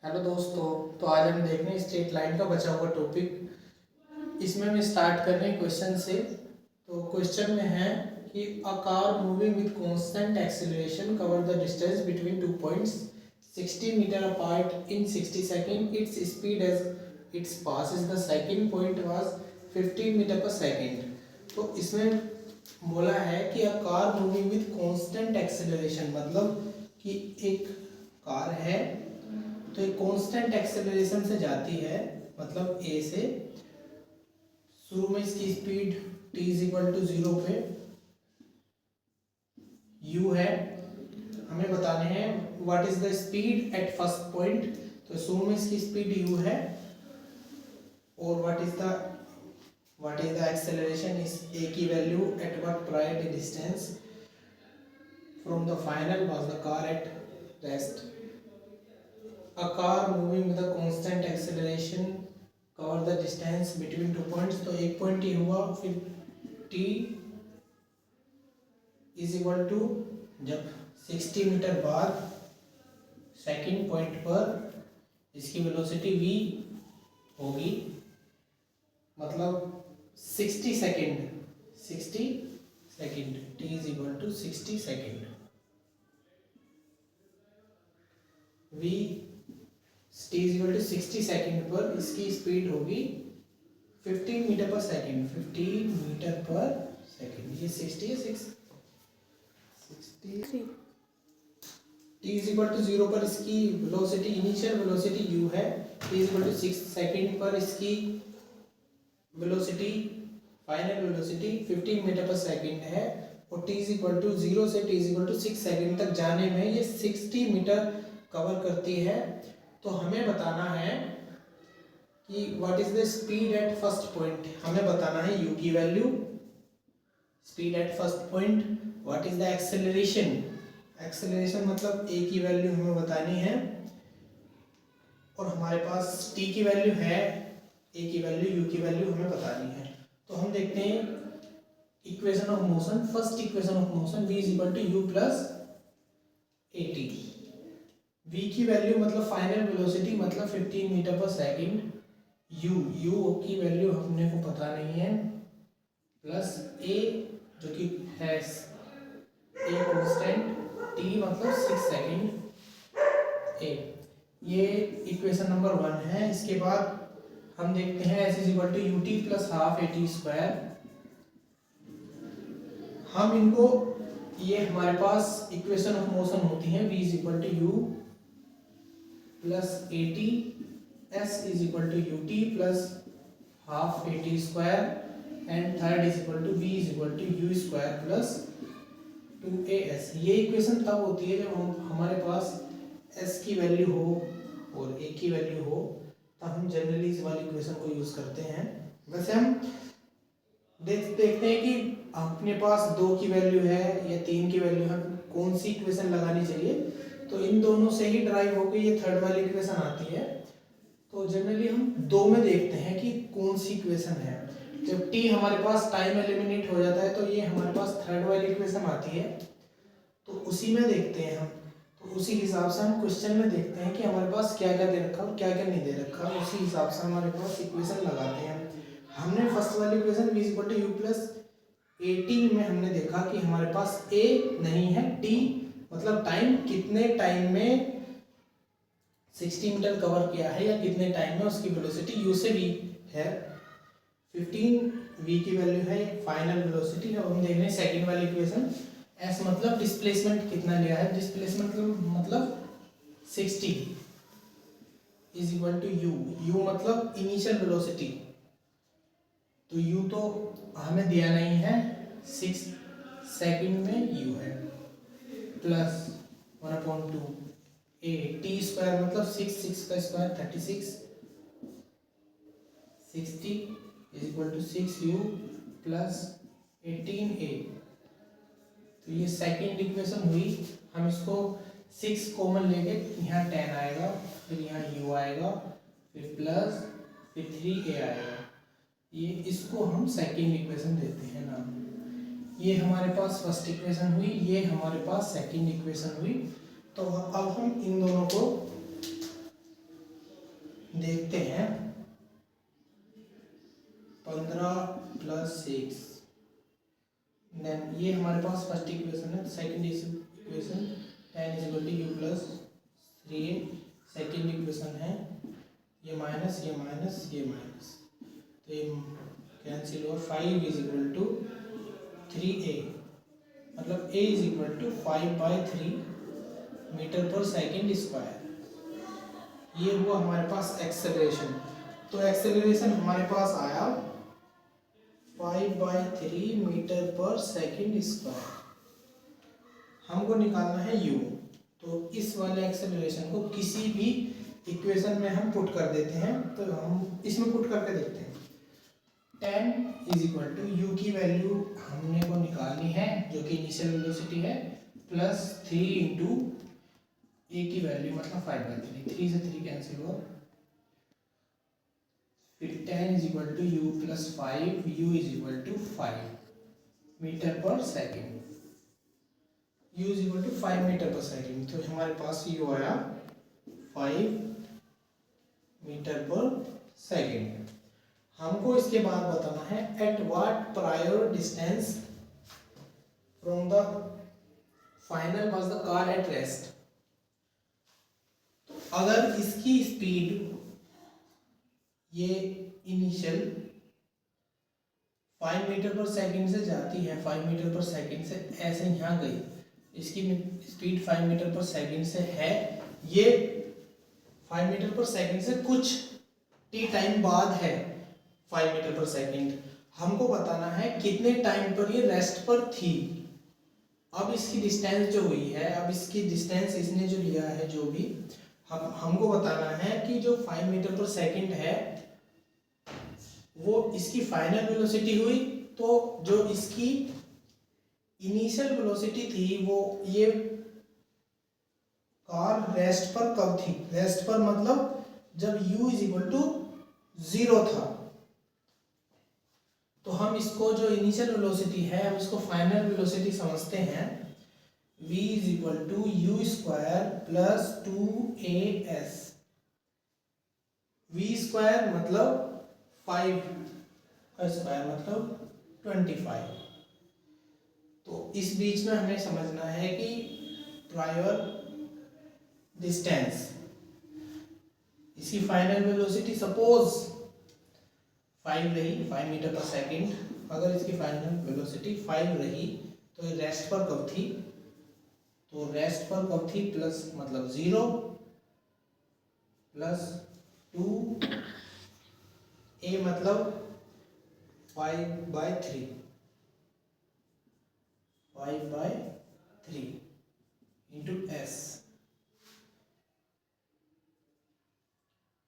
Hello दोस्तों। तो आज हम देख रहे हैं स्ट्रेट लाइन का बचा हुआ टॉपिक। इसमें हम स्टार्ट कर रहे हैं क्वेश्चन से। तो क्वेश्चन में है कि a car moving with constant acceleration cover the distance between 2 points 60 metre apart in 60 second. Its speed as its passes the second point was 15 metre per second. तो इसमें बोला है कि a car moving with constant acceleration, मतलब कि एक car है तो एक कांस्टेंट एक्सेलरेशन से जाती है, मतलब ए से। शुरू में इसकी speed t is equal to 0 पे u है। हमें बताने हैं what is the speed at first point. तो शुरू में इसकी स्पीड u है और व्हाट इज द एक्सेलरेशन इस a की value at what prior distance from the final was the car at rest. A car moving with a constant acceleration cover the distance between 2 points। तो एक point ये हुआ, फिर t is equal to जब 60 metre बाद second point पर इसकी velocity v होगी, मतलब 60 second t is equal to 60 second v t is equal to 60 second पर इसकी स्पीड होगी 15 metre per second. 15 metre per second, ये 60 है 60 t इज इक्वल टू 0 पर इसकी वेलोसिटी, इनिशियल वेलोसिटी u है। t is equal to 6 second पर इसकी velocity, final velocity 15 metre per second है। और t इज इक्वल टू 0 से t is equal to 6 second तक जाने में ये 60 मीटर कवर करती है। तो हमें बताना है कि what is the speed at first point. हमें बताना है u की value, speed at first point. What is the acceleration, acceleration मतलब a की वैल्यू हमें बतानी है और हमारे पास t की वैल्यू है, a की वैल्यू u की वैल्यू हमें बतानी है। तो हम देखते हैं equation of motion. First equation of motion v is equal to u plus at। v की वैल्यू मतलब फाइनल वेलोसिटी, मतलब 15 मीटर पर सेकंड। u की वैल्यू हमने को पता नहीं है, प्लस a जो कि है a कांस्टेंट, t मतलब 6 सेकंड a। ये इक्वेशन नंबर 1 है। इसके बाद हम देखते हैं s is equal to ut plus half at square. हम इनको, ये हमारे पास इक्वेशन ऑफ मोशन होती है। v is equal to u plus at, s is equal to ut plus half at square and third is equal to v is equal to u square plus 2as। ये equation तब होती है जब हमारे पास s की value हो और a की वैल्यू हो, तब हम जनरली इस वाली इक्वेशन को यूज करते हैं। वैसे हम देखते हैं कि अपने पास 2 की वैल्यू है या 3 की वैल्यू है, कौन सी इक्वेशन लगानी चाहिए। तो इन दोनों से ही ड्राइव होकर ये थर्ड वाली इक्वेशन आती है। तो जनरली हम 2 में देखते हैं कि कौन सी इक्वेशन है। जब t हमारे पास टाइम एलिमिनेट हो जाता है तो ये हमारे पास थर्ड वाली इक्वेशन आती है, तो उसी में देखते हैं हम। तो उसी हिसाब से हम क्वेश्चन में देखते हैं कि हमारे पास क्या क्या दे रखा और क्या क्या नहीं दे रखा, उसी हिसाब से हमारे पास इक्वेशन लगाते हैं। हमने फर्स्ट वाली equation v equal to u plus at में हमने देखा कि हमारे पास a नहीं है, t मतलब टाइम, कितने टाइम में 60 मीटर कवर किया है या कितने टाइम में उसकी वेलोसिटी u से v है। 15 v की वैल्यू है फाइनल वेलोसिटी। अब हम देख रहे हैं सेकंड वाली इक्वेशन। s मतलब डिस्प्लेसमेंट कितना लिया है, डिस्प्लेसमेंट मतलब 60 इज इक्वल टू u मतलब इनिशियल वेलोसिटी। तो u तो हमें दिया नहीं है, 6 सेकंड में u है, प्लस 1/2 a t स्क्वायर मतलब 6 का square 36, 60 is equal to 6u plus 18a। तो ये सेकंड इक्वेशन हुई। हम इसको 6 कॉमन लेंगे, यहाँ 10 आएगा, फिर यहाँ u आएगा, फिर प्लस, फिर 3a आएगा। ये इसको हम सेकंड इक्वेशन देते हैं नाम। ये हमारे पास फर्स्ट इक्वेशन हुई, ये हमारे पास सेकंड इक्वेशन हुई। तो अब हम इन दोनों को देखते हैं 15 + 6, देन ये हमारे पास फर्स्ट इक्वेशन है। Second equation 10 = u + 3a, second equation है ये माइनस ये माइनस ये माइनस, तो ये कैंसिल हो। 5 = 3a, मतलब a = 5/3 मीटर/सेकंड स्क्वायर। ये हुआ हमारे पास एक्सेलरेशन। तो एक्सेलरेशन हमारे पास आया 5/3 मीटर/सेकंड स्क्वायर। हमको निकालना है u। तो इस वाले एक्सेलरेशन को किसी भी इक्वेशन में हम पुट कर देते हैं। तो हम इसमें पुट करके देखते हैं। 10 = u की वैल्यू हमने को निकालनी है जो कि इनिशियल वेलोसिटी है, प्लस 3 × a की वैल्यू मतलब 5/3, 3 से 3 कैंसिल हुआ। फिर 10 = u + 5, u = 5 metre per second, u = 5 metre per second. तो हमारे पास u आया 5 मीटर/सेकंड। हमको इसके बाद बताना है eight what prior distance from the final was the car at rest. अगर इसकी स्पीड ये इनिशियल 5 मीटर/सेकंड से जाती है, 5 मीटर/सेकंड से ऐसे यहाँ गई, इसकी स्पीड 5 मीटर/सेकंड से है, ये 5 मीटर/सेकंड से कुछ t टाइम बाद है 5 मीटर/सेकंड। हमको बताना है कितने टाइम पर ये रेस्ट पर थी। अब इसकी डिस्टेंस जो हुई है, अब इसकी डिस्टेंस इसने जो लिया है, जो भी हमको बताना है कि जो 5 मीटर/सेकंड है वो इसकी फाइनल वेलोसिटी हुई। तो जो इसकी इनिशियल वेलोसिटी थी वो ये कार रेस्ट पर कब थी, रेस्ट पर मतलब जब u = 0 था। तो हम इसको जो इनिशियल वेलोसिटी है हम इसको फाइनल वेलोसिटी समझते हैं। v = u² + 2as, v² मतलब 5 का स्क्वायर मतलब 25। तो इस बीच में हमें समझना है कि प्रायर डिस्टेंस, इसकी फाइनल वेलोसिटी सपोज 5 रही, 5 मीटर/सेकंड। अगर इसकी फाइनल वेलोसिटी 5 रही तो ये रेस्ट पर कब थी, तो रेस्ट पर कब थी प्लस मतलब 0 + 2a मतलब 5/3 × s।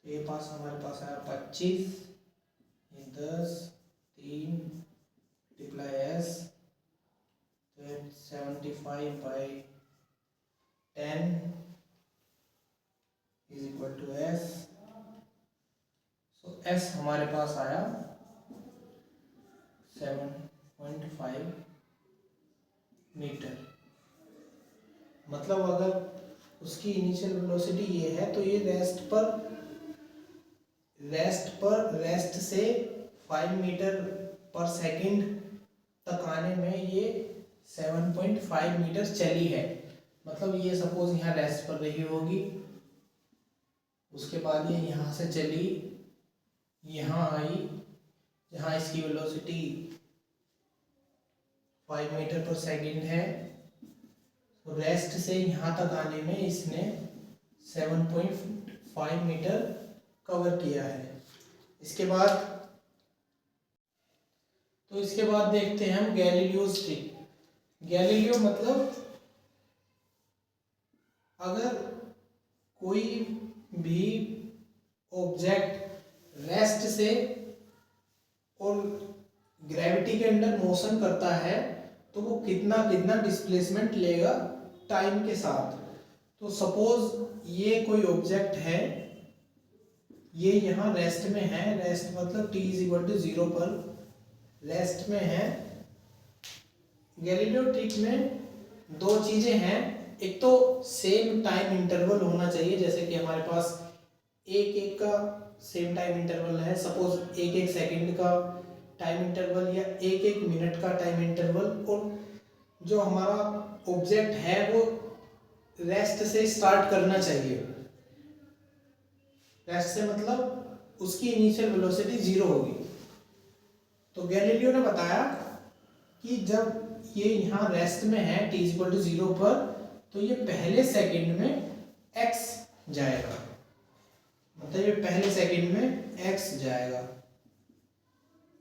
तो ये पास हमारे पास आया 25, 10, 3 × s, तो 75/10 = s। सो s हमारे पास आया 7.5 मीटर। मतलब अगर उसकी इनिशियल वेलोसिटी ये है तो ये रेस्ट से 5 मीटर/सेकंड तक आने में ये 7.5 मीटर चली है। मतलब ये सपोज यहाँ रेस्ट पर रही होगी, उसके बाद ये यहाँ से चली, यहाँ आई, जहाँ इसकी वेलोसिटी 5 मीटर/सेकंड है। तो रेस्ट से यहाँ तक आने में इसने 7.5 मीटर कवर किया है। इसके बाद देखते हैं हम गैलीलियोस ट्रिक। गैलीलियो मतलब अगर कोई भी ऑब्जेक्ट रेस्ट से और ग्रेविटी के अंडर मोशन करता है तो वो कितना डिस्प्लेसमेंट लेगा टाइम के साथ। तो सपोज ये कोई ऑब्जेक्ट है, ये यहाँ रेस्ट में है, रेस्ट मतलब t = 0 पर रेस्ट में है। गैलीलियो ट्रिक में दो चीजें हैं, एक तो सेम टाइम इंटरवल होना चाहिए, जैसे कि हमारे पास एक एक का सेम टाइम इंटरवल है, सपोज एक एक सेकंड का टाइम इंटरवल या एक एक मिनट का टाइम इंटरवल, और जो हमारा ऑब्जेक्ट है वो रेस्ट से स्टार्ट करना चाहिए। रेस्ट से मतलब उसकी इनिशियल वेलोसिटी 0 होगी। तो गैलीलियो ने बताया कि जब ये यहाँ रेस्ट में है t=0 पर, तो ये पहले सेकंड में x जाएगा, मतलब ये पहले सेकंड में x जाएगा,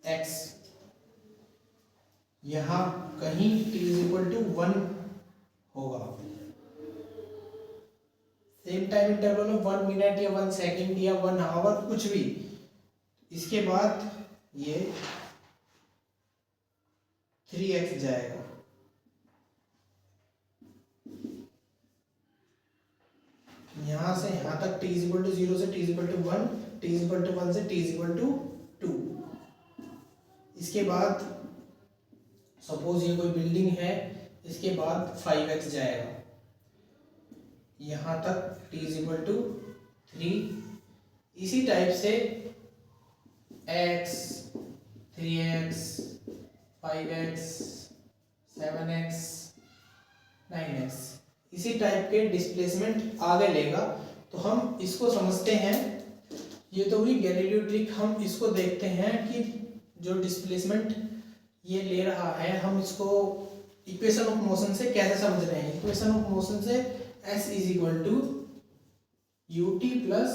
x यहाँ कहीं t=1 होगा। सेम टाइम इंटरवल में 1 मिनट या 1 सेकंड या 1 आवर कुछ भी। इसके बाद ये 3x जाएगा, यहां से यहां तक t=0 से t=1, t=1 से t=2। इसके बाद सपोज ये कोई बिल्डिंग है, इसके बाद 5x जाएगा, यहां तक t=3। इसी टाइप से x, 3x, 5x, 7x, 9x, इसी टाइप के डिस्प्लेसमेंट आगे लेगा। तो हम इसको समझते हैं, ये तो हुई गैलीलियो ट्रिक। हम इसको देखते हैं कि जो डिस्प्लेसमेंट ये ले रहा है, हम इसको इक्वेशन ऑफ मोशन से कैसे समझ रहे हैं। इक्वेशन ऑफ मोशन से s = ut plus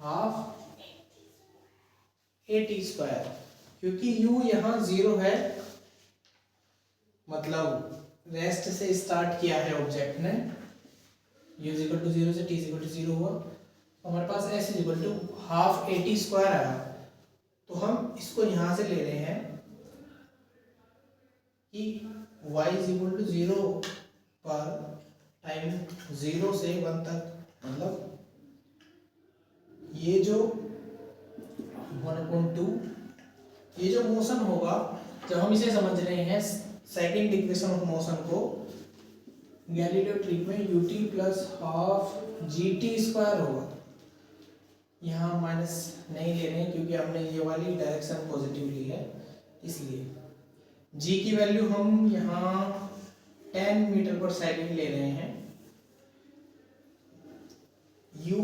half at², क्योंकि u यहाँ 0 है, मतलब रेस्ट से स्टार्ट किया है ऑब्जेक्ट ने, u=0 से t=0 हुआ, तो हमारे पास s ½ at² आया। तो हम इसको यहाँ से ले रहे हैं कि y=0 पर टाइम 0 से 1 तक, मतलब ये जो 1/2 ये जो मोशन होगा, जब हम इसे समझ रहे हैं सेकंड इक्वेशन ऑफ मोशन को, गैलीलियो ट्रिक में ut प्लस हाफ gt² होगा। यहाँ माइनस नहीं ले रहे हैं क्योंकि हमने ये वाली डायरेक्शन पॉजिटिव ली है, इसलिए g की वैल्यू हम यहाँ 10 मीटर पर सेकंड ले रहे हैं। u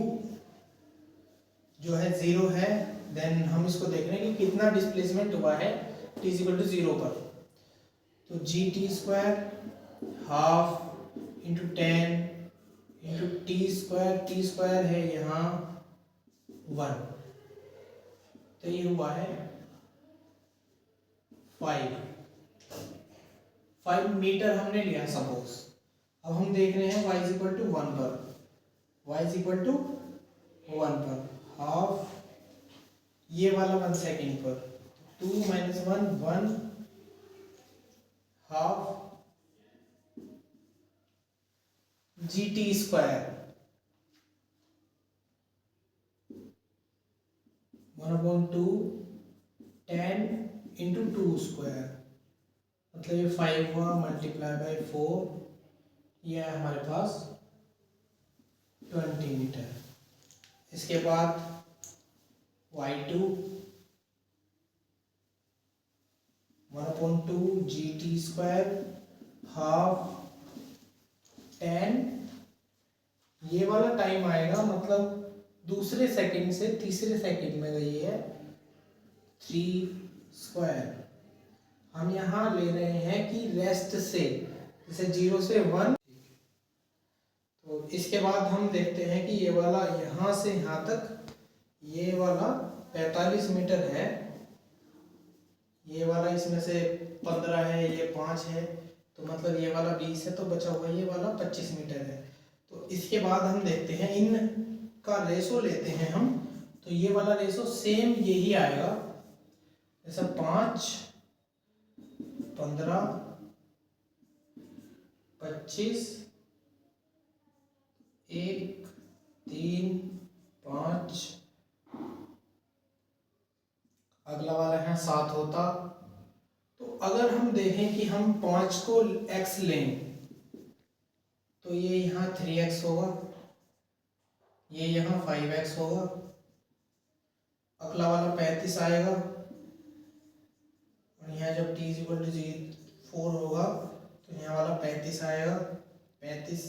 जो है 0 है, देन हम इसको देख रहे हैं कि कितना डिस्प्लेसमेंट हुआ है t=0 पर। तो gt² half into 10 into t² है यहाँ 1, तो ये हुआ है 5 मीटर हमने लिया सपोज। अब हम देख रहे हैं y=1 पर, y=1 पर हाफ ये वाला 1 सेकेंड पर, 2 - 1 1 हाफ gt² 1/2 10 इंटू 2², मतलब ये 5 हुआ, मल्टीप्लाई बाय 4, ये है हमारे पास 20 मीटर। इसके बाद y2 1/2 gt² हाफ 10, ये वाला टाइम आएगा, मतलब दूसरे सेकंड से तीसरे सेकंड में गई है 3²। हम यहाँ ले रहे हैं कि रेस्ट से, जैसे 0 से 1। तो इसके बाद हम देखते हैं कि ये वाला यहाँ से यहाँ तक, ये वाला 45 मीटर है, ये वाला इसमें से 15 है, ये 5 है, तो मतलब ये वाला 20 है, तो बचा हुआ ये वाला 25 मीटर है। तो इसके बाद हम देखते हैं, इन का रेशो लेते हैं हम, तो ये वाला रेशो सेम यही आएगा, जैसे 5 15 25 1 3 5, अगला वाला है 7 होता। तो अगर हम देखें कि हम 5 को x लें, तो ये यहाँ 3x होगा, ये यहाँ 5x होगा, अगला वाला 35 आएगा, और यहाँ जब t इक्वल टू 4 होगा तो यहाँ वाला 35 आएगा, 35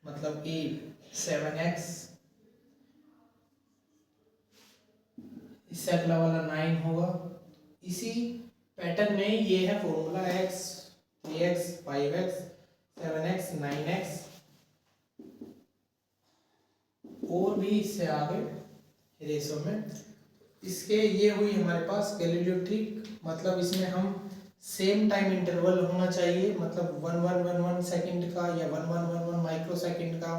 मतलब 7x, इससे अगला वाला 9 होगा। इसी पैटर्न में ये है formula x 3x 5x 7x 9x, और भी इससे आगे रेशो में। इसके ये हुई हमारे पास गैलीलियो ट्रिक, मतलब इसमें हम सेम टाइम इंटरवल होना चाहिए, मतलब 1111 सेकंड का या 1111 माइक्रो सेकंड का,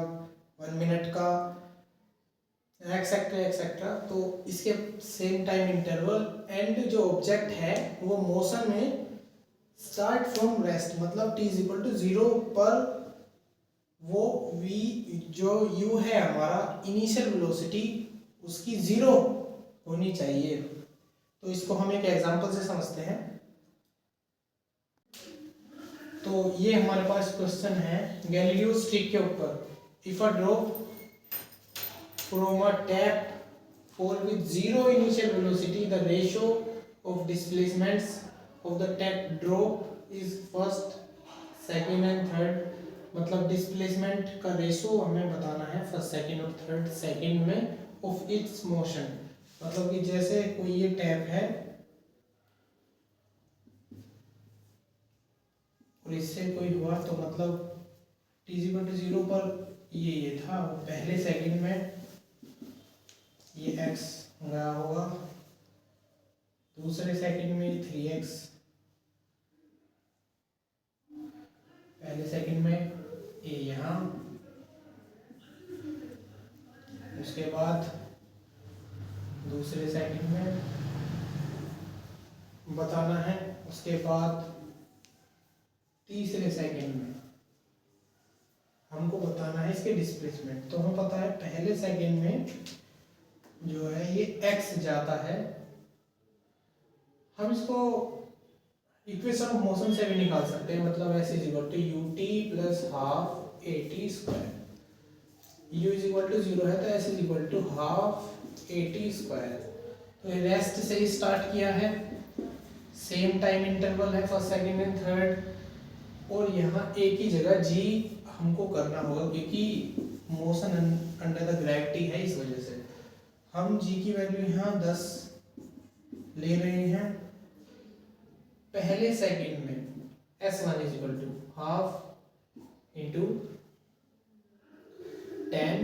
1 मिनट का, एक्सेट्रा एक्सेट्रा। तो इसके सेम टाइम इंटरवल, एंड जो ऑब्जेक्ट है वो मोशन में स्टार्ट फ्रॉम रेस्ट, मतलब t इक्वल टू 0 पर वो v जो u है हमारा इनिशियल वेलोसिटी उसकी 0 होनी चाहिए। तो इसको हम एक एग्जांपल से समझते हैं। तो ये हमारे पास क्वेश्चन है गैलीलियो ट्रिक के ऊपर। If a drop from a tap fall with zero initial velocity, the ratio of displacements of the tap drop is first, second and third, मतलब डिस्प्लेसमेंट का रेशो हमें बताना है फर्स्ट सेकंड और third second में of its motion. मतलब कि जैसे कोई ये टैप है और इससे कोई हुआ तो मतलब t इक्वल टू 0 पर ये था, पहले सेकंड में ये x गया होगा, दूसरे सेकंड में 3x, पहले सेकंड में ये यहाँ, उसके बाद दूसरे सेकंड में बताना है, उसके बाद तीसरे सेकंड में हमको बताना है इसके डिस्प्लेसमेंट। तो हमें पता है पहले सेकंड में जो है ये x जाता है, हम इसको इक्वेशन ऑफ मोशन से भी निकाल सकते हैं, मतलब s is equal to ut plus half at square, u is equal to 0 है तो s is equal to half at square. तो रेस्ट से ही स्टार्ट किया है, सेम टाइम इंटरवल है फर्स्ट सेकंड एंड थर्ड, और यहाँ एक ही जगह g हमको करना होगा क्योंकि मोशन अंडर द ग्रेविटी है, इस वजह से हम g की वैल्यू यहाँ 10 ले रहे हैं। पहले सेकंड में s1 is equal to half into 10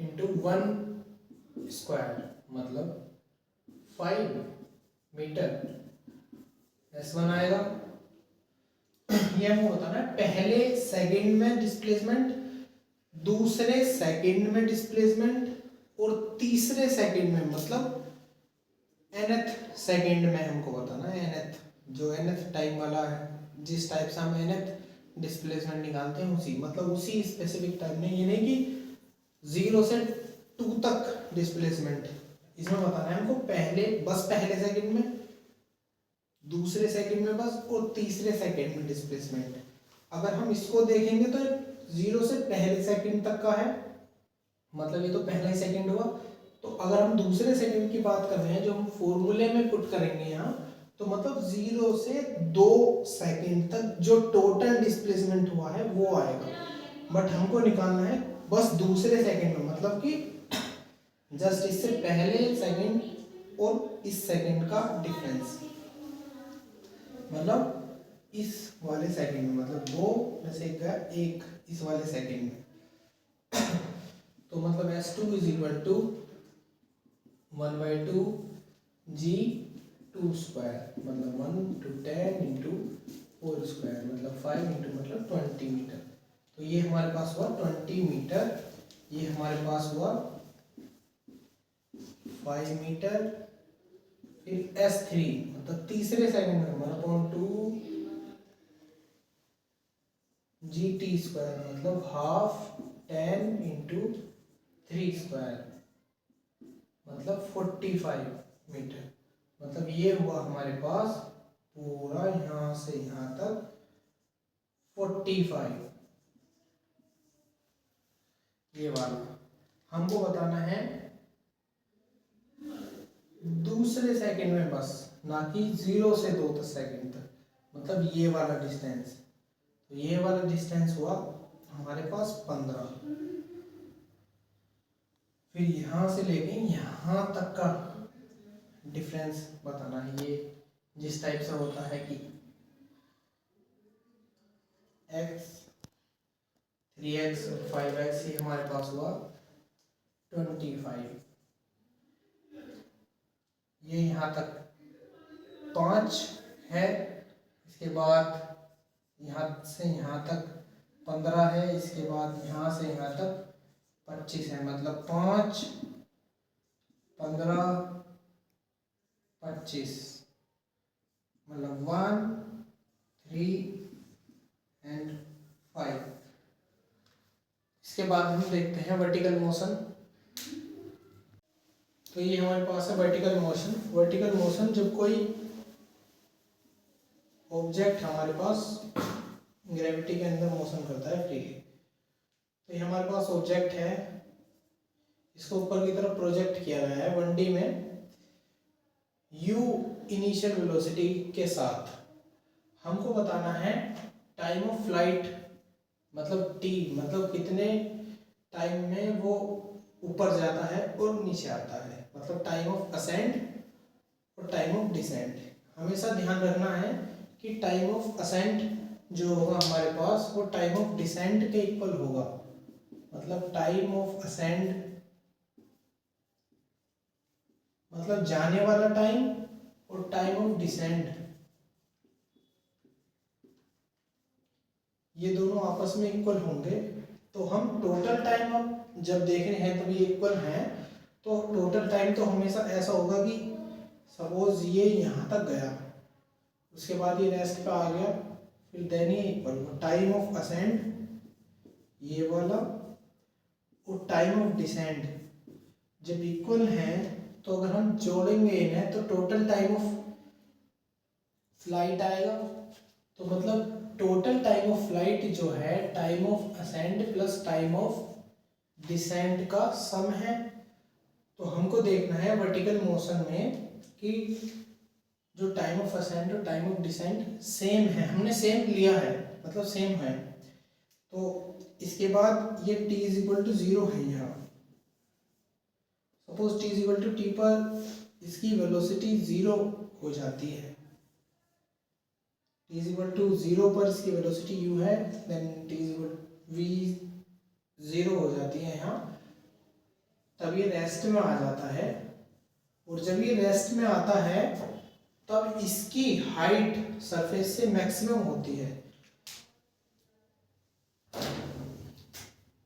into 1 square, मतलब 5 मीटर s1 आएगा। ये हमको बताना है पहले सेकंड में डिस्प्लेसमेंट, दूसरे सेकंड में डिस्प्लेसमेंट, और तीसरे सेकंड में मतलब nth सेकंड में हमको बताना है nth, जो nth टाइम वाला है, जिस टाइप से हम nth डिस्प्लेसमेंट निकालते हैं उसी, मतलब उसी स्पेसिफिक टाइम में, ये नहीं कि 0 से 2 तक डिस्प्लेसमेंट, इसमें बताना है हमको पहले सेकंड में, दूसरे सेकंड में बस, और तीसरे सेकंड में डिस्प्लेसमेंट। अगर हम इसको देखेंगे तो 0 से पहले सेकंड तक का है, मतलब ये तो पहला ही सेकंड हुआ। तो अगर हम दूसरे सेकंड की बात कर रहे हैं जो हम फॉर्मूले में पुट करेंगे यहाँ, तो मतलब 0 से 2 सेकंड तक जो टोटल डिस्प्लेसमेंट हुआ है वो आएगा, बट हमको निकालना है बस दूसरे सेकंड में, मतलब कि जस्ट इससे पहले सेकंड और इस सेकंड का डिफरेंस, मतलब इस वाले सेकंड में, मतलब 2 में से एक इस वाले सेकंड में। तो मतलब s2 is equal to 1/2 g2 square, मतलब 1 to 10 इंटू 4 स्क्वायर, मतलब 5 इंटू मतलब 20 मीटर। तो ये हमारे पास हुआ 20 मीटर, ये हमारे पास हुआ 5 मीटर। फिर s3 मतलब तीसरे सेकंड में 1/2 gt स्क्वायर, मतलब हाफ 10 इंटू 3 स्क्वायर, मतलब 45 मीटर। मतलब ये हुआ हमारे पास पूरा यहाँ से यहाँ तक 45, ये वाला। हमको बताना है दूसरे सेकंड में बस, ना कि 0 से 2 सेकंड तक, मतलब ये वाला डिस्टेंस। तो ये वाला डिस्टेंस हुआ हमारे पास 15। फिर यहाँ से लेके यहाँ तक का डिफरेंस बताना है। ये जिस टाइप से होता है कि x 3x और 5x, ये हमारे पास हुआ 25। ये यहाँ तक 5 है, इसके बाद यहाँ से यहाँ तक 15 है, इसके बाद यहाँ से यहाँ तक 25 है, मतलब 5 15 25, मतलब 1 3 एंड 5। इसके बाद हम देखते हैं वर्टिकल मोशन। तो ये हमारे पास है वर्टिकल मोशन। वर्टिकल मोशन जब कोई ऑब्जेक्ट हमारे पास ग्रेविटी के अंदर मोशन करता है फ्रीली। तो ये हमारे पास ऑब्जेक्ट है, इसको ऊपर की तरफ प्रोजेक्ट किया गया है 1D में u इनिशियल वेलोसिटी के साथ। हमको बताना है टाइम ऑफ फ्लाइट, मतलब t, मतलब कितने टाइम में वो ऊपर जाता है और नीचे आता है, मतलब टाइम ऑफ असेंड और टाइम ऑफ डिसेंट। हमेशा ध्यान रखना है कि टाइम ऑफ असेंट जो होगा हमारे पास वो टाइम ऑफ डिसेंट के इक्वल होगा, मतलब टाइम ऑफ असेंड मतलब जाने वाला टाइम और टाइम ऑफ डिसेंट ये दोनों आपस में इक्वल होंगे। तो हम टोटल टाइम अब जब देख रहे हैं तब ये इक्वल हैं, तो टोटल टाइम तो हमेशा ऐसा होगा कि सपोज ये यहाँ तक गया, उसके बाद ये रेस्ट पे आ गया, फिर देन ये इक्वल होगा। टाइम ऑफ असेंड ये वाला और टाइम ऑफ डिसेंड जब इक्वल हैं, तो अगर हम जोड़ेंगे इन्हें तो टोटल टाइम ऑफ फ्लाइट आएगा। तो मतलब टोटल टाइम ऑफ फ्लाइट जो है time of ascend plus time of descent का सम है। तो हमको देखना है वर्टिकल मोशन में कि जो टाइम ऑफ असेंड और टाइम ऑफ डिसेंट सेम है, हमने सेम लिया है, मतलब सेम है। तो इसके बाद ये t इज इक्वल टू 0 है। यहाँ suppose t is equal to T पर इसकी वेलोसिटी 0 हो जाती है, t इज इक्वल टू 0 पर इसकी वेलोसिटी u है, then t is equal v 0 हो जाती है यहाँ, तब ये रेस्ट में आ जाता है। और जब ये रेस्ट में आता है तब इसकी हाइट सरफेस से मैक्सिमम होती है।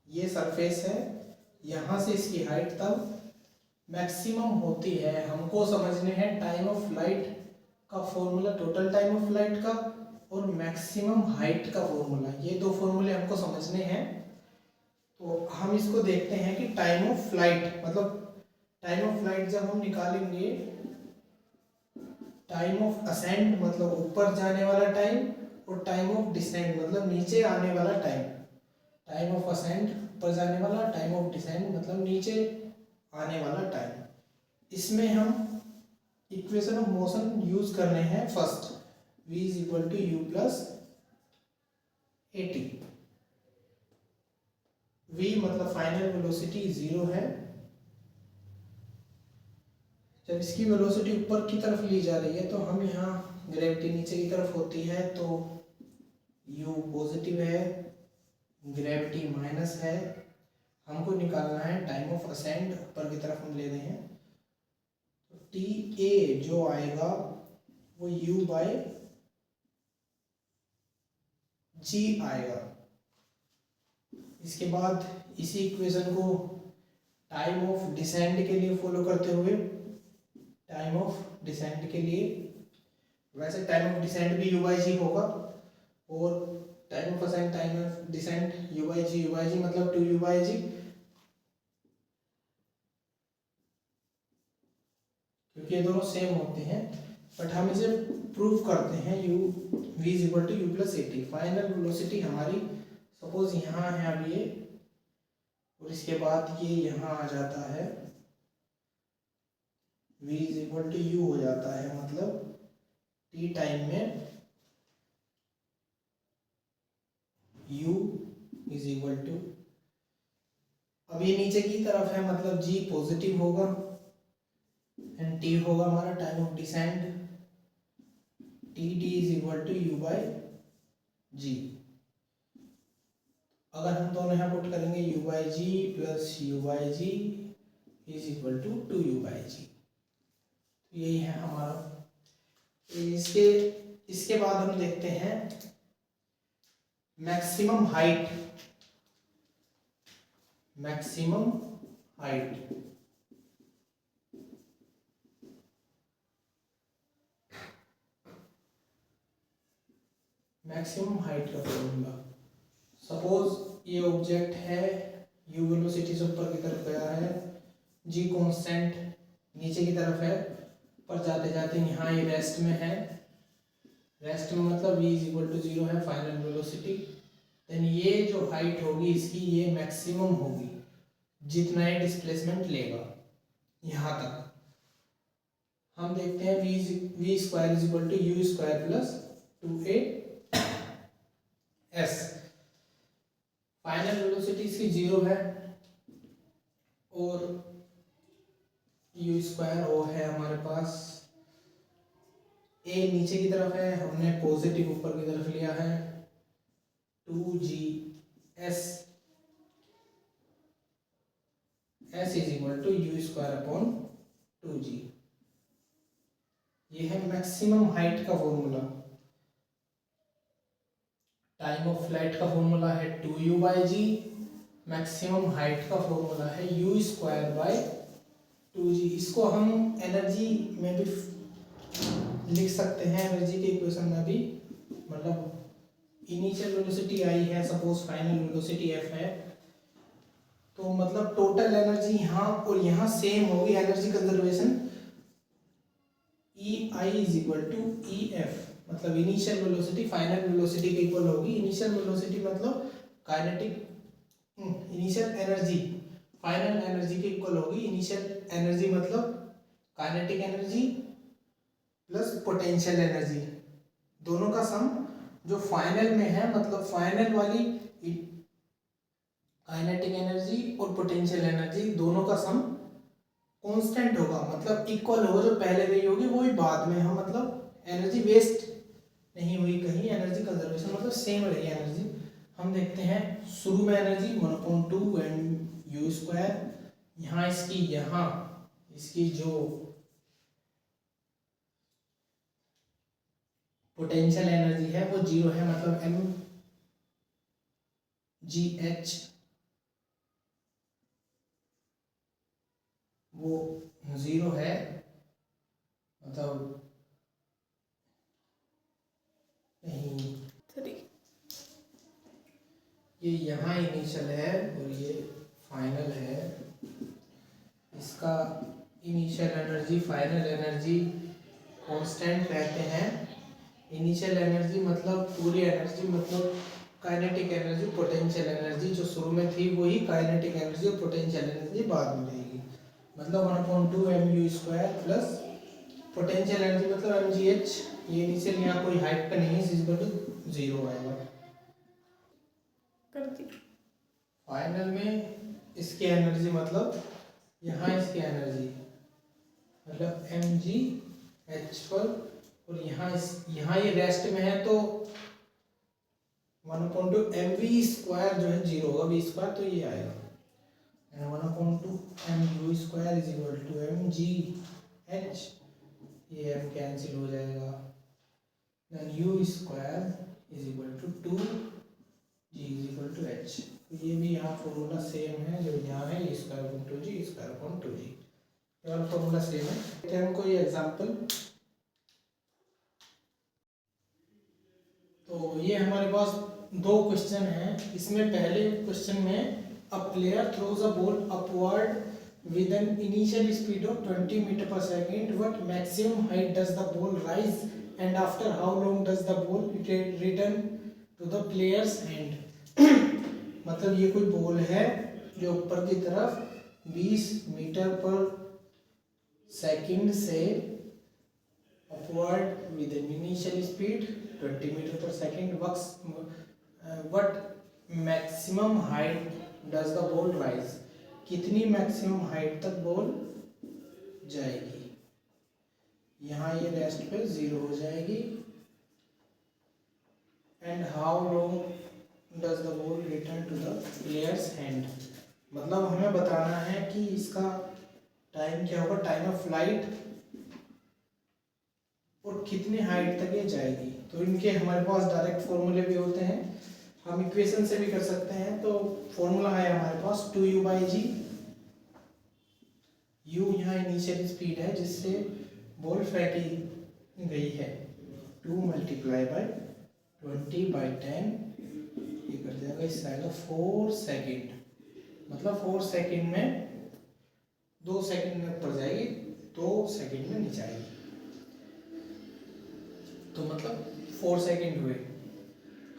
ये सरफेस है, यहाँ से इसकी हाइट तब मैक्सिमम होती है। हमको समझने हैं टाइम ऑफ फ्लाइट का formula, total time of flight का और मैक्सिमम हाइट का फॉर्मूला, ये दो फॉर्मूले हमको समझने हैं। तो हम इसको देखते हैं कि टाइम ऑफ फ्लाइट, मतलब टाइम ऑफ फ्लाइट जब हम निकालेंगे, टाइम ऑफ असेंड मतलब ऊपर जाने वाला टाइम और टाइम ऑफ डिसेंड मतलब नीचे आने वाला टाइम। टाइम ऑफ असेंड ऊपर जाने वाला, टाइम ऑफ डिसेंड मतलब नीचे आने वाला टाइम। इसमें हम इक्वेशन ऑफ मोशन यूज करने हैं first, v is equal to u plus at। v मतलब फाइनल वेलोसिटी 0 है। जब इसकी वेलोसिटी ऊपर की तरफ ली जा रही है तो हम यहाँ ग्रेविटी नीचे की तरफ होती है, तो u पॉजिटिव है, ग्रेविटी माइनस है। हमको निकालना है टाइम ऑफ असेंड, ऊपर की तरफ हम ले रहे हैं, तो टी ए जो आएगा वो u बाय जी आएगा। इसके बाद इसी इक्वेशन को टाइम ऑफ डिसेंड के लिए फॉलो करते हुए, टाइम ऑफ डिसेंड के लिए वैसे टाइम ऑफ डिसेंड भी u बाई जी होगा, और time of ascend time of descend u by G मतलब 2u बाई जी, क्योंकि ये दोनों सेम होते हैं। बट हम इसे प्रूव करते हैं v is equal to u plus at। Final velocity हमारी सपोज यहाँ है अब ये, और इसके बाद ये यहाँ आ जाता है, v is equal to U हो जाता है, मतलब टी टाइम में u इज इक्वल टू, अब ये नीचे की तरफ है मतलब g पॉजिटिव होगा एंड t होगा हमारा time of descend, T T is equal to U by G. अगर हम दोनों यहाँ पुट करेंगे u by G plus U by G is equal to 2u by G, यही है हमारा। इसके इसके बाद हम देखते हैं maximum height, maximum height. Maximum height का फॉर्मूला, सपोज ये ऑब्जेक्ट है, u वेलोसिटी से ऊपर की तरफ गया है, g कांस्टेंट नीचे की तरफ है, पर जाते जाते यहाँ ये रेस्ट में है, रेस्ट में मतलब v इज इक्वल टू 0 है फाइनल वेलोसिटी, देन ये जो हाइट होगी इसकी ये मैक्सिमम होगी जितना ये डिस्प्लेसमेंट लेगा यहाँ तक। हम देखते हैं v square is equal to u square plus 2a s, final velocity इसकी 0 है और यू स्क्वायर ओ है हमारे पास, ए नीचे की तरफ है, हमने पॉजिटिव ऊपर की तरफ लिया है, 2g s is equal to u square upon 2g। ये है मैक्सिमम हाइट का फॉर्मूला। टाइम ऑफ फ्लाइट का फॉर्मूला है 2u by g, maximum height का फॉर्मूला है यू स्क्वायर बाई 2g। इसको हम एनर्जी में भी लिख सकते हैं, एनर्जी के इक्वेशन में भी, मतलब इनिशियल वेलोसिटी आई है, सपोज फाइनल वेलोसिटी f है, तो मतलब टोटल एनर्जी यहाँ और यहाँ सेम होगी, energy conservation E I is equal to E F, मतलब इनिशियल वेलोसिटी फाइनल वेलोसिटी के इक्वल होगी। इनिशियल वेलोसिटी मतलब kinetic, initial energy final energy के इक्वल होगी। इनिशियल एनर्जी मतलब kinetic energy plus potential energy, दोनों का सम जो फाइनल में है, मतलब फाइनल वाली काइनेटिक एनर्जी और पोटेंशियल एनर्जी दोनों का सम कांस्टेंट होगा, मतलब इक्वल होगा। जो पहले गई होगी वो ही बाद में हम, मतलब एनर्जी वेस्ट नहीं हुई कहीं, एनर्जी कंजर्वेशन मतलब सेम रही एनर्जी। हम देखते हैं शुरू में एनर्जी 1/2 एंड यू स्क्वायर, यहाँ इसकी जो पोटेंशियल एनर्जी है वो 0 है, मतलब एम जी एच वो 0 है, मतलब नहीं, ये यहाँ इनिशियल है और ये फाइनल है। इसका initial energy final energy constant रहते हैं। इनिशियल एनर्जी मतलब पूरी एनर्जी, मतलब काइनेटिक एनर्जी, पोटेंशियल एनर्जी जो शुरू में थी वही काइनेटिक एनर्जी और पोटेंशियल एनर्जी बाद में रहेगी, मतलब 1/2 m u square plus potential energy मतलब एम जी एच, ये इनिशियल यहाँ कोई हाइट का नहीं है, इक्वल टू 0 आएगा। फाइनल में इसकी एनर्जी मतलब यहाँ इसकी एनर्जी मतलब एम जी एच पर, और यहाँ ये रेस्ट में है तो 1/2 एम वी स्क्वायर जो है 0 होगा, वी स्क्वायर तो ये आएगा, 1/2 m u square is equal to m g h, ये एम कैंसिल हो जाएगा, then u square is equal to 2 g is equal to h. ये भी यहाँ फॉर्मूला सेम है जो यहाँ है, e square upon 2g square upon 2g, ये वाला फॉर्मूला सेम है। देखते हैं कोई एग्जांपल, तो ये हमारे पास दो क्वेश्चन हैं। इसमें पहले क्वेश्चन में a player throws a ball upward with an initial speed of 20 metre per second, what maximum height does the ball rise and after how long does the ball return to the player's hand. मतलब ये कोई ball है जो ऊपर की तरफ 20 metre per second से upward with an initial speed 20 metre per second what maximum height does the ball rise, कितनी मैक्सिमम हाइट तक बॉल जाएगी। यहाँ ये रेस्ट पे 0 हो जाएगी। And how long does the ball return to the player's hand, मतलब हमें बताना है कि इसका टाइम क्या होगा, टाइम ऑफ फ्लाइट, और कितने हाइट तक ये जाएगी। तो इनके हमारे पास डायरेक्ट फॉर्मूले भी होते हैं, हम इक्वेशन से भी कर सकते हैं। तो फॉर्मूला है हमारे पास 2u/g, u यहाँ इनिशियल स्पीड है जिससे बॉल फेंकी गई है, 2 मल्टीप्लाई बाय 20/10, ये कर जाएगा इस साइड 4 सेकेंड, मतलब 4 सेकेंड में 2 सेकेंड में ऊपर जाएगी, 2 सेकेंड में नीचे आएगी, तो मतलब 4 सेकेंड हुए।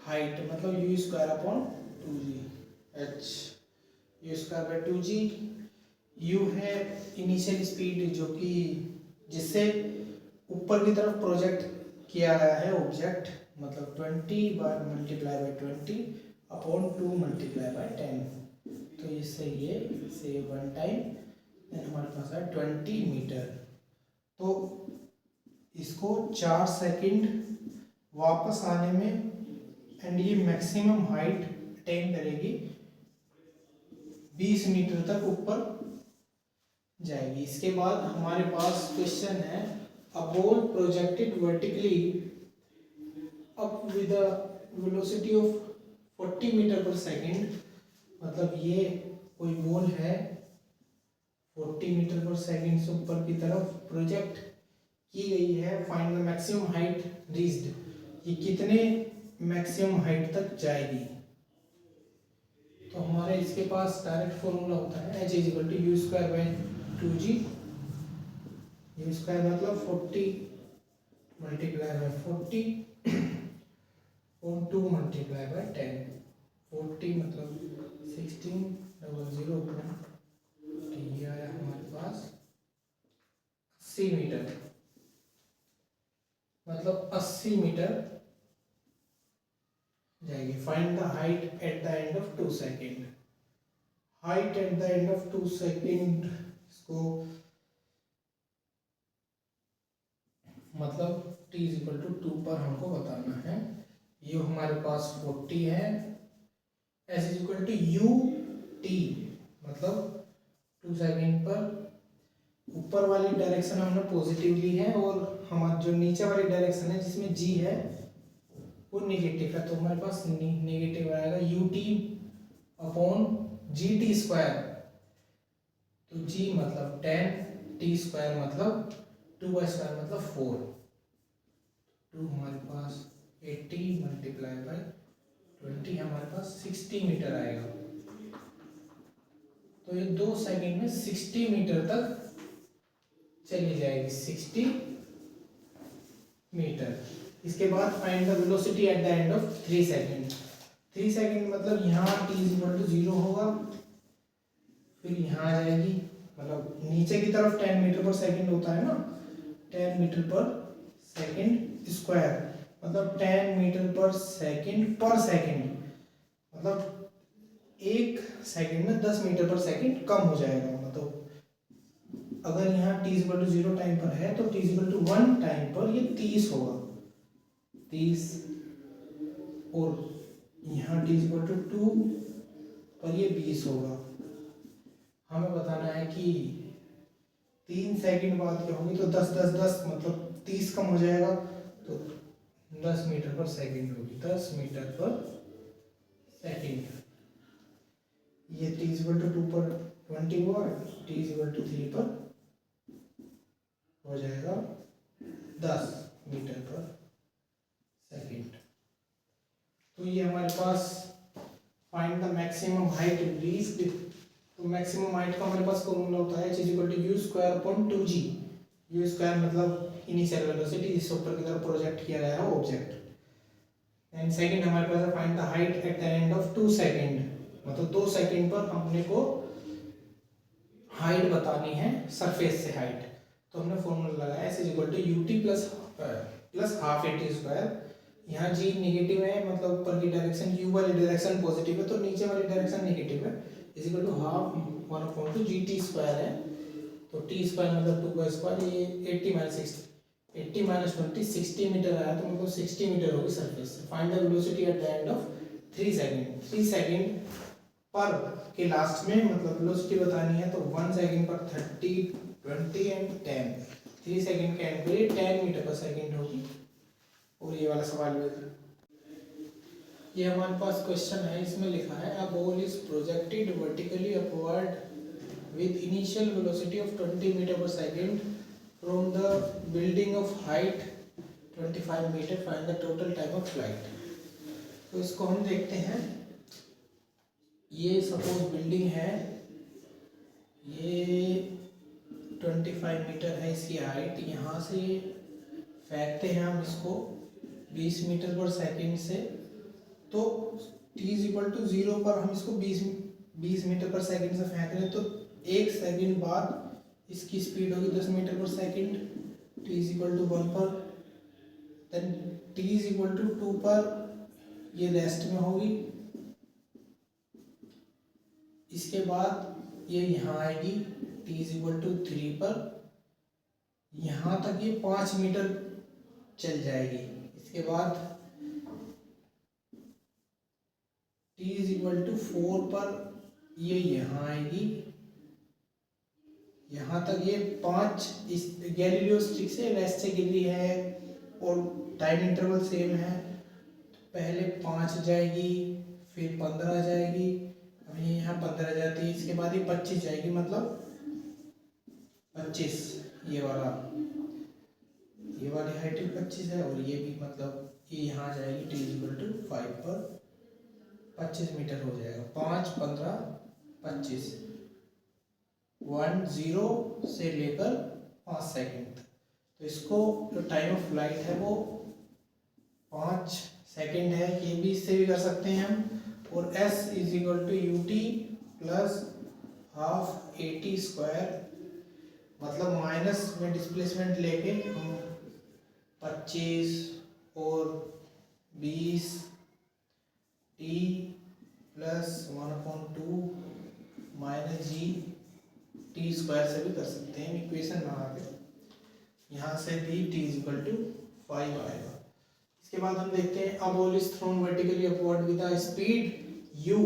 हाइट मतलब u²/2g, h u²/2g, u है इनिशियल स्पीड जो कि जिससे ऊपर की तरफ प्रोजेक्ट किया गया है ऑब्जेक्ट, मतलब 20 मल्टीप्लाई बाय 20/2 मल्टीप्लाई बाय 10, तो इससे ये से 1 टाइम, देन हमारे पास है 20 मीटर। तो इसको 4 सेकंड वापस आने में, एंड ये मैक्सिमम हाइट अटेन करेगी, 20 मीटर तक ऊपर जाएगी। इसके बाद हमारे पास क्वेश्चन है, a ball projected vertically up with a velocity of 40 metre per second, मतलब ये कोई बॉल है 40 मीटर पर सेकंड से ऊपर की तरफ प्रोजेक्ट की गई है, find the maximum height reached, ये कितने मैक्सिमम हाइट तक जाएगी। तो हमारे इसके पास डायरेक्ट फॉर्मूला होता है h = u²/2g, u² मतलब 40 मल्टीप्लाई बाय 40 और 2 मल्टीप्लाई बाय 10, 40 मतलब 1600, ये आया हमारे पास 80 मीटर, मतलब 80 मीटर जाएगी। Find the height at the end of 2 second, height at the end of 2 second इसको मतलब t = 2 पर हमको बताना है। ये हमारे पास 40 है, s = ut, मतलब 2 सेकेंड पर ऊपर वाली डायरेक्शन हमने पॉजिटिव ली है, और हमारा जो नीचे वाली डायरेक्शन है जिसमें g है वो नेगेटिव है, तो हमारे पास नेगेटिव आएगा ut/gt², तो g मतलब 10, t² मतलब 2² मतलब 4, 2 हमारे पास 80 मल्टीप्लाई बाय 20 हमारे पास 60 मीटर आएगा। तो ये 2 सेकेंड में 60 मीटर तक चली जाएगी, 60 मीटर। इसके बाद find the velocity at the end of 3 second, 3 second मतलब यहाँ t = 0 होगा, फिर यहाँ आ जाएगी, मतलब नीचे की तरफ 10 मीटर पर सेकेंड होता है ना, 10 मीटर पर सेकेंड स्क्वायर, मतलब 10 मीटर पर सेकेंड, मतलब 1 सेकेंड में 10 मीटर पर सेकेंड कम हो जाएगा। मतलब अगर यहाँ t = 0 टाइम पर है तो t = 1 टाइम पर ये 30 होगा, 30, और यहाँ t = 2 पर ये 20 होगा। हमें बताना है कि 3 सेकंड बाद क्या होगी, तो 10 10 10 मतलब 30 कम हो जाएगा, तो 10 मीटर पर सेकंड होगी, 10 मीटर पर सेकंड। ये t = 2 पर 20 हुआ, t = 3 पर हो जाएगा 10 मीटर पर सेकंड। तो ये हमारे पास find the maximum height reached, तो मैक्सिमम हाइट का हमारे पास फॉर्मूला होता है h = u²/2g, u² मतलब इनिशियल वेलोसिटी जिससे ऊपर की तरफ प्रोजेक्ट किया गया है ऑब्जेक्ट, एंड सेकंड हमारे पास find the height at the end of 2 second, मतलब 2 सेकंड पर हमने को हाइट बतानी है सरफेस से हाइट। तो हमने फॉर्मूला लगाया s is equal to u t plus half a t square. यहाँ जी नेगेटिव है, मतलब ऊपर की डायरेक्शन, यू वाली डायरेक्शन पॉजिटिव है तो नीचे वाली डायरेक्शन नेगेटिव है, is equal to half 1/2 g t square है। तो टी स्क्वायर मतलब 2 का स्क्वायर, ये 80 माइनस 60, 80 माइनस 20 60 मीटर आया, तो मतलब 60 मीटर होगी सरफेस से। Find the velocity at the end of 3 second. 3 second पर के लास्ट में मतलब वेलोसिटी बतानी है, तो 1 सेकंड पर 30 20 एंड 10, 3 सेकंड के एंड पे 10 मीटर पर सेकंड होगी। और ये वाला सवाल भी था, ये हमारे पास क्वेश्चन है, इसमें लिखा है a ball is projected vertically upward with initial velocity of 20 meter per second from the building of height 25 meter, find the total time of flight। तो इसको हम देखते हैं, ये सपोज बिल्डिंग है, ये 25 मीटर है इसकी हाइट, यहाँ से फेंकते हैं हम इसको 20 मीटर पर सेकंड से, तो t इज इक्वल टू 0 पर हम इसको 20 मीटर पर सेकंड से फेंक रहे हैं, तो 1 सेकंड बाद इसकी स्पीड होगी 10 metre per second, t is equal to 1 पर, then t is equal to 2 पर ये रेस्ट में होगी, इसके बाद ये यहाँ आएगी t इज इक्वल टू 3 पर, यहाँ तक ये 5 मीटर चल जाएगी, इसके बाद t इज इक्वल टू 4 पर ये यहाँ आएगी, यहाँ तक ये 5, इस गैलीलियो स्टिक से रेस्ट से गिर रही है और टाइम इंटरवल सेम है, तो पहले 5 जाएगी, फिर 15 जाएगी, अब ये यहाँ 15 जाती है, इसके बाद ये 25 जाएगी, मतलब 25 ये वाली हाइट 25 है, और ये भी मतलब ये यहाँ जाएगी, t इक्वल टू 5 पर 25 मीटर हो जाएगा, 5 15 25, 10 से लेकर 5 सेकंड। तो इसको जो टाइम ऑफ फ्लाइट है वो 5 सेकंड है, ये भी इससे भी कर सकते हैं हम, और s is equal to u t plus half a t square, मतलब माइनस में डिस्प्लेसमेंट लेके हम 25 और 20 t plus 1/2 minus g t square से भी कर सकते हैं, इक्वेशन बना के यहाँ से भी t इज इक्वल टू 5 आएगा। इसके बाद हम देखते हैं a ball is thrown vertically upward with a speed u,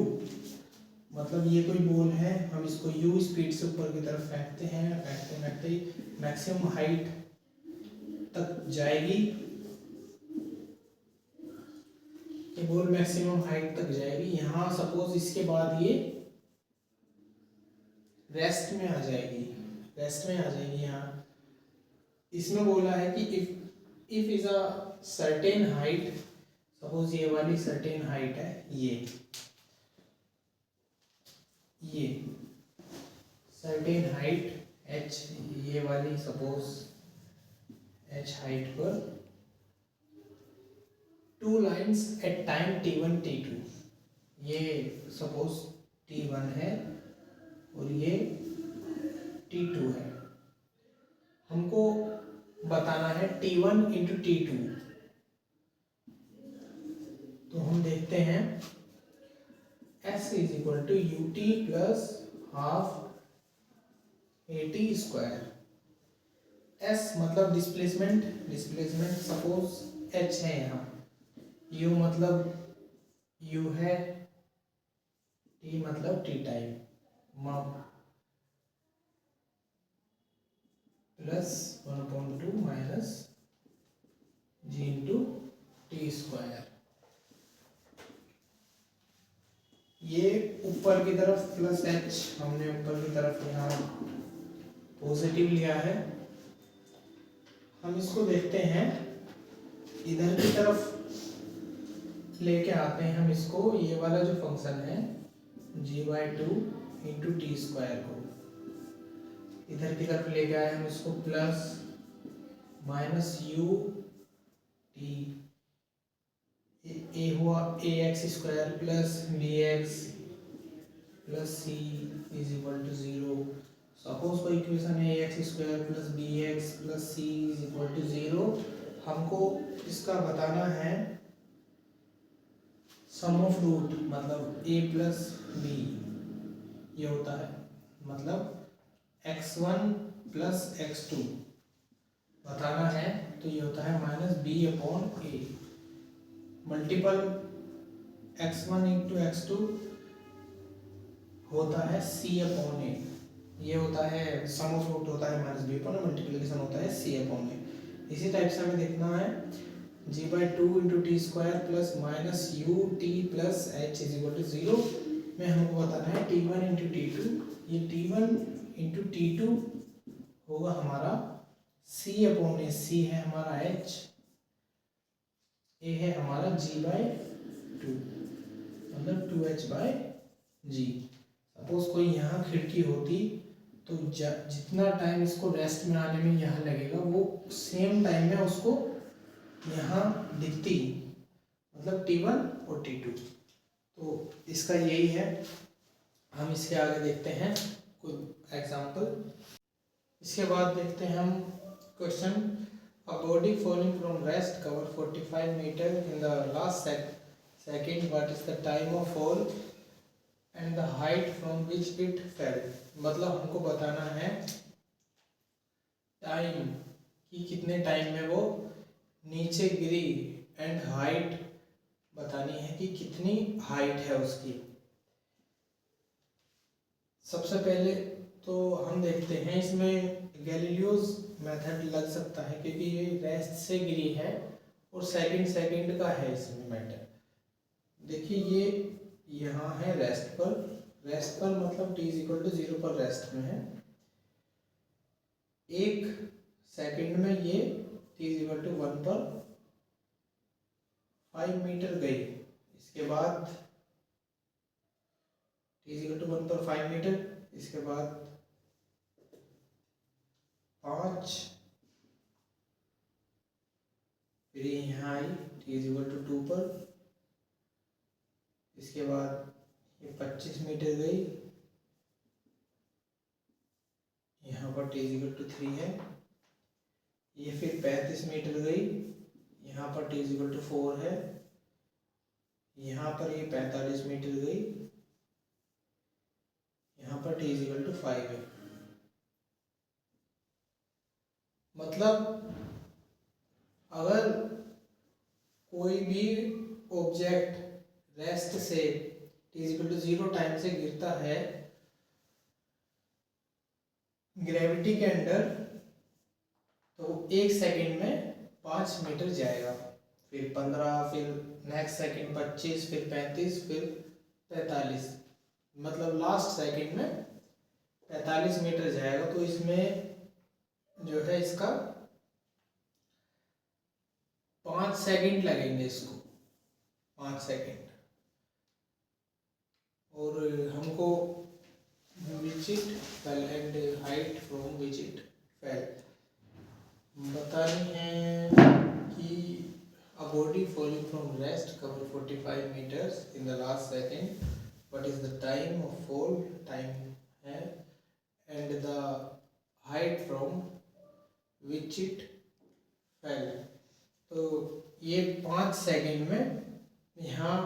मतलब ये कोई बॉल है, हम इसको u स्पीड से ऊपर की तरफ फेंकते हैं, फेंकते ही मैक्सिमम हाइट तक जाएगी, ये बॉल मैक्सिमम हाइट तक जाएगी, यहाँ सपोज इसके बाद ये रेस्ट में आ जाएगी, यहाँ इसमें बोला है कि if is a certain height, suppose ये वाली सर्टेन हाइट है, ये सर्टेन हाइट h, ये वाली सपोज h हाइट पर 2 lines at time t1 t2, ये सपोज t1 है और ये t2 है, हमको बताना है t1 इंटू t2, तो हम देखते हैं s is equal to u t plus half a t square, s मतलब डिस्प्लेसमेंट सपोज h है यहाँ, u मतलब u है, t मतलब t टाइम प्लस 1/2 माइनस जी इंटू टी स्क्वायर, ये ऊपर की तरफ प्लस h, हमने ऊपर की तरफ यहाँ पॉजिटिव लिया है, हम इसको देखते हैं इधर की तरफ लेके आते हैं हम इसको, ये वाला जो फंक्शन है g/2 इंटू टी स्क्वायर को इधर की तरफ लेके आए हम इसको, plus minus you T, A हुआ A X square plus B X plus C is equal to 0। Suppose कोई इक्वेशन है X square plus B X plus C is equal to 0। हमको इसका बताना है सम ऑफ रूट, मतलब ए प्लस बी ये होता है, मतलब x1 प्लस x2 बताना है, तो ये होता है माइनस बी अपॉन ए मल्टीपल x1 इंटू x2 होता है c अपॉन ए। ये होता है सम ऑफ रूट होता है माइनस बी अपॉन, मल्टीप्लिकेशन होता है c अपॉन ए। इसी टाइप से हमें देखना है g/2 into t square plus minus you t plus h is equal to 0 में हमको बताना है t1 इंटू टी2। ये t1 इंटू टी2 होगा हमारा c अपॉन ए, c है हमारा h, a है हमारा g/2 मतलब 2h/g। सपोज कोई यहाँ खिड़की होती तो जितना टाइम इसको रेस्ट में आने में यहाँ लगेगा वो सेम टाइम में उसको यहाँ दिखती, मतलब t1 और t2। तो इसका यही है। हम इसके आगे देखते हैं कोई एग्जांपल। इसके बाद देखते हैं हम question, a body falling from rest cover 45 metre in the last second, what is the time of fall and the height from which it fell. मतलब हमको बताना है टाइम कि कितने टाइम में वो नीचे गिरी, एंड हाइट बतानी है कि कितनी हाइट है उसकी। सबसे पहले तो हम देखते हैं इसमें गैलीलियोस मेथड लग सकता है क्योंकि ये रेस्ट से गिरी है और सेकंड का है इसमें मैटर। देखिए ये यहाँ है रेस्ट पर मतलब t इज इक्वल टू 0 पर रेस्ट में है। एक सेकंड में ये t इज इक्वल टू 1 पर 5 मीटर गई। इसके बाद t इज इक्वल टू 1 पर 5 मीटर, इसके बाद 5, फिर यहाँ आई t इज इक्वल टू 2 पर, इसके बाद ये 25 मीटर गई, यहाँ पर t इज इक्वल टू 3 है। ये फिर 35 मीटर गई, यहाँ पर t इज इक्वल टू 4 है। यहाँ पर ये 45 मीटर गई, यहाँ पर t इज इक्वल टू 5 है। मतलब अगर कोई भी ऑब्जेक्ट रेस्ट से t is equal to 0 time से गिरता है ग्रेविटी के अंडर, तो एक सेकंड में 5 मीटर जाएगा, फिर 15, फिर नेक्स्ट सेकंड 25, फिर 35, फिर 45, मतलब लास्ट सेकंड में 45 मीटर जाएगा। तो इसमें जो है इसका 5 सेकंड लगेंगे, इसको 5 सेकंड। और हमको विच it fail and height from which it fail बतानी है कि a body falling from rest cover 45 meters in the last second, what is the time of fall, time है, and the height from which it fell। तो ये 5 second में यहाँ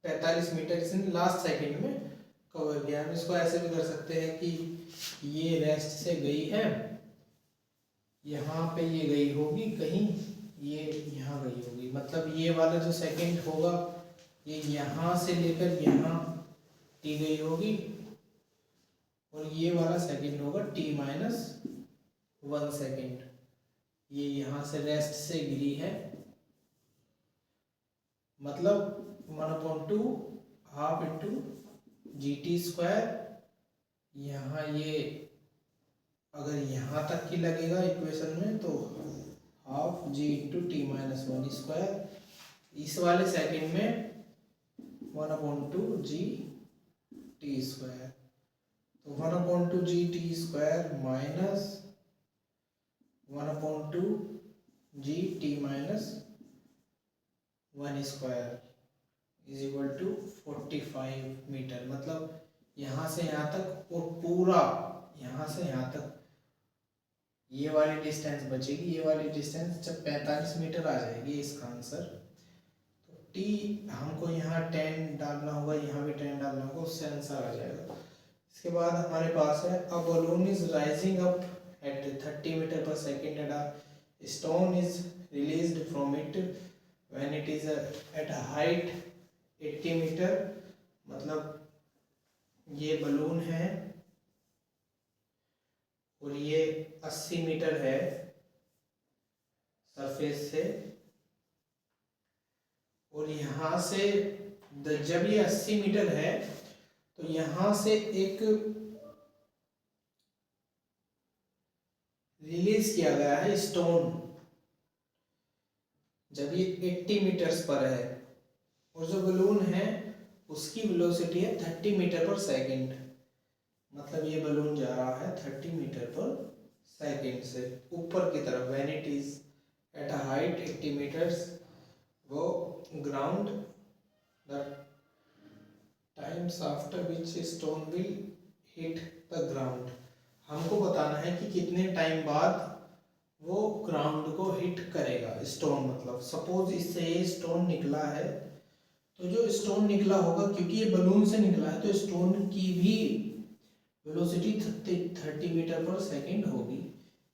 45 metre इसने last second में कवर किया। हम इसको ऐसे भी कर सकते हैं कि ये रेस्ट से गई है, यहाँ पे ये गई होगी कहीं, ये यहाँ गई होगी, मतलब ये वाला जो सेकंड होगा ये यहाँ से लेकर यहाँ टी गई होगी, और ये वाला सेकंड होगा t-1 सेकंड। ये यहाँ से रेस्ट से गिरी है, मतलब 1/2 हाफ इंटू GT²। यहाँ ये अगर यहाँ तक की लगेगा इक्वेशन में तो हाफ g इंटू t-1²। इस वाले सेकंड में 1/2 GT², तो 1/2 GT² minus 1/2 GT-1² is equal to 45 metre. मतलब यहाँ से यहाँ तक और पूरा यहाँ से यहाँ तक ये वाली डिस्टेंस बचेगी। ये वाली डिस्टेंस जब 45 मीटर आ जाएगी इसका आंसर, तो टी हमको यहाँ 10 डालना होगा, यहाँ भी 10 डालना होगा, उससे आंसर आ जाएगा। इसके बाद हमारे पास है a balloon is rising up at 30 metre per second and a stone is released from it when it is at height 80 metre. मतलब ये बलून है और ये 80 मीटर है सरफेस से, और यहाँ से जब ये 80 मीटर है तो यहाँ से एक रिलीज किया गया है स्टोन, जब ये 80 मीटर्स पर है, और जो बलून है उसकी वेलोसिटी है 30 मीटर पर सेकंड। मतलब ये बलून जा रहा है 30 मीटर पर सेकंड से ऊपर की तरफ, when it is at a height 80 metres, वो ground the times after which stone will hit the ground. हमको बताना है कि कितने टाइम बाद वो ग्राउंड को हिट करेगा स्टोन। मतलब सपोज इससे ये स्टोन निकला है, तो जो स्टोन निकला होगा, क्योंकि ये बलून से निकला है तो स्टोन की भी वेलोसिटी 30 मीटर पर सेकंड होगी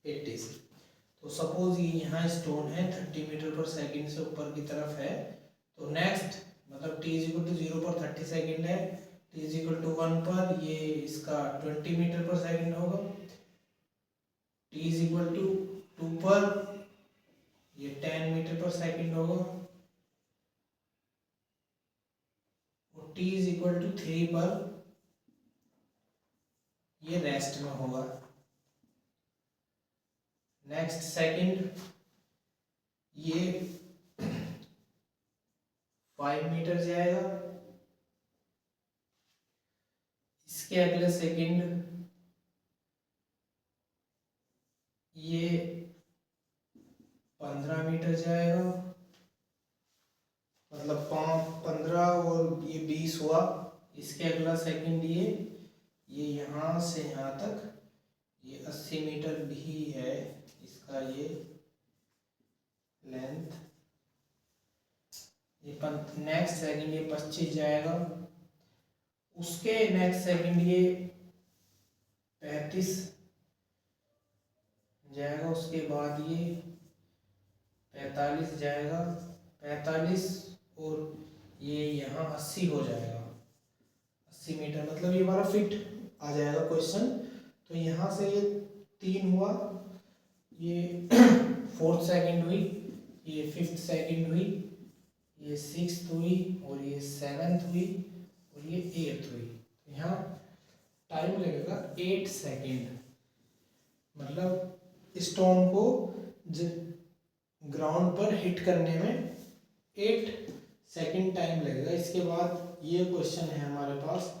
80 से। तो सपोज ये यहाँ स्टोन है 30 मीटर पर सेकंड से ऊपर की तरफ है, तो नेक्स्ट मतलब t इज इक्वल टू 0 पर 30 सेकंड है, t इज इक्वल टू 1 पर ये इसका 20 मीटर पर सेकंड होगा, t इज इक्वल टू 2 पर ये 10 मीटर पर सेकंड होगा, और t इज इक्वल टू 3 पर ये रेस्ट में होगा। नेक्स्ट सेकंड ये 5 मीटर जाएगा, इसके अगले सेकंड ये 15 मीटर जाएगा, मतलब 15 और ये 20 हुआ। इसके अगला सेकंड ये यहाँ से यहाँ तक ये 80 मीटर भी है इसका ये लेंथ। ये नेक्स्ट सेकंड ये 25 जाएगा, उसके नेक्स्ट सेकंड ये 35 जाएगा, उसके बाद ये 45 जाएगा, 45 और ये यहाँ 80 हो जाएगा, 80 मीटर। मतलब ये हमारा फिट आ जाएगा क्वेश्चन। तो यहाँ से ये 3 हुआ, ये 4th सेकंड हुई, ये 5th सेकंड हुई, ये 6th हुई, और ये 7th हुई, और ये 8th हुई। यहाँ टाइम लगेगा 8 सेकंड। मतलब स्टोन को ग्राउंड पर हिट करने में 8 सेकंड टाइम लगेगा। इसके बाद ये क्वेश्चन है हमारे पास,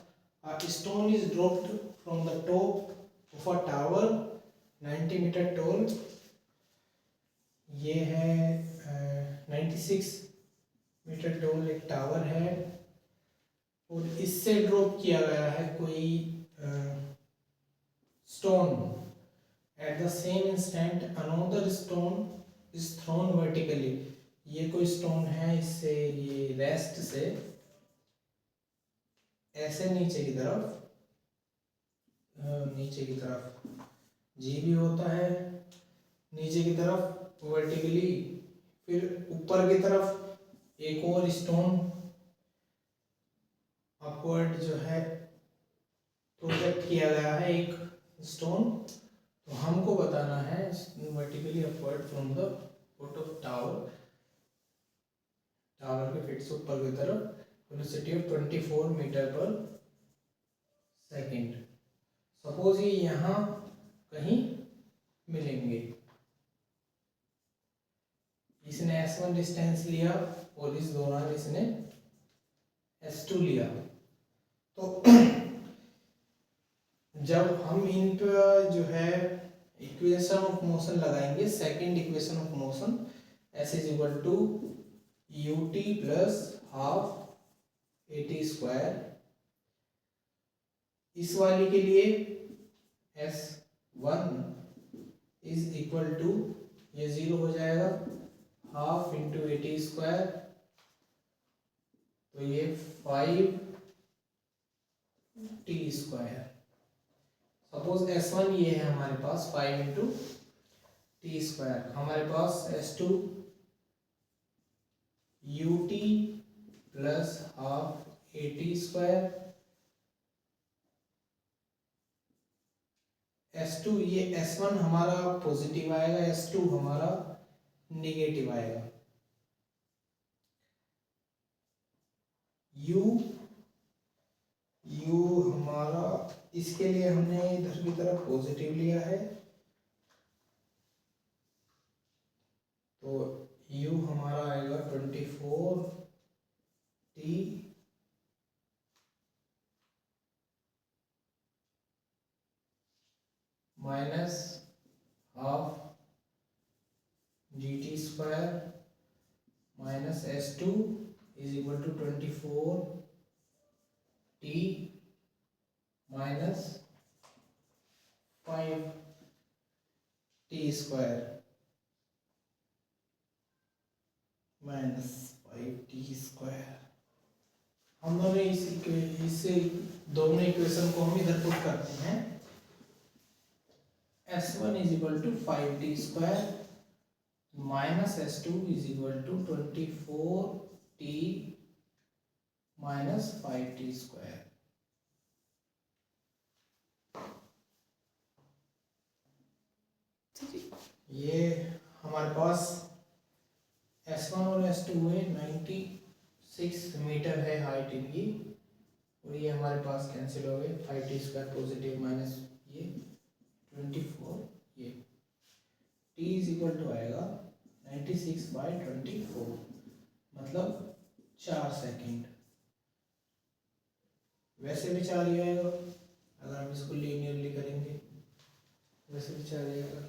a stone is dropped from the top of a tower 90 metre tall. ये है 96 मीटर टॉल एक टावर है, और इससे ड्रॉप किया गया है कोई stone. At the same instant another stone is thrown vertically. ये कोई स्टोन है, इससे ये रेस्ट से ऐसे नीचे की तरफ जी भी होता है, नीचे की तरफ वर्टिकली, फिर ऊपर की तरफ एक और स्टोन अपवर्ड जो है प्रोजेक्ट किया गया है एक स्टोन। तो हमको बताना है vertically upward from the foot of tower के फिट से ऊपर की तरफ, velocity of 24 metre per second. Suppose ये यहाँ कहीं मिलेंगे, इसने S1 डिस्टेंस लिया और इस दौरान इसने S2 लिया। तो जब हम इन पर जो है इक्वेशन ऑफ मोशन लगाएंगे, second equation of motion S is equal to ut plus half at square इस वाली के लिए S1 इज इक्वल टू, ये 0 हो जाएगा, हाफ इंटू 80 स्क्वायर, तो ये 5t स्क्वायर। सपोज S1 ये है हमारे पास 5 इंटू टी स्क्वायर, हमारे पास S2 ut plus half 80 square, S2 ये S1 हमारा पॉजिटिव आएगा, S2 हमारा निगेटिव आएगा। U हमारा, इसके लिए हमने इधर की तरफ पॉजिटिव लिया है, तो U हमारा आएगा 24t minus half gt square minus S2 is equal to 24t minus 5t square minus 5t square. हम दोनों इससे दोनों इक्वेशन को हम इधर पुट करते हैं। S1 is equal to 5t square minus S2 is equal to 24t minus 5t square. ये हमारे पास S1 और S2 है, 96 मीटर है हाइट इनकी, और ये हमारे पास कैंसिल हो गए, 5t स्क्वायर पॉजिटिव माइनस ये 24, ये t इज इक्वल टू आएगा 96/24, मतलब 4 सेकेंड। वैसे भी 4 ही आएगा अगर हम इसको लीनियरली करेंगे, वैसे भी 4 आएगा।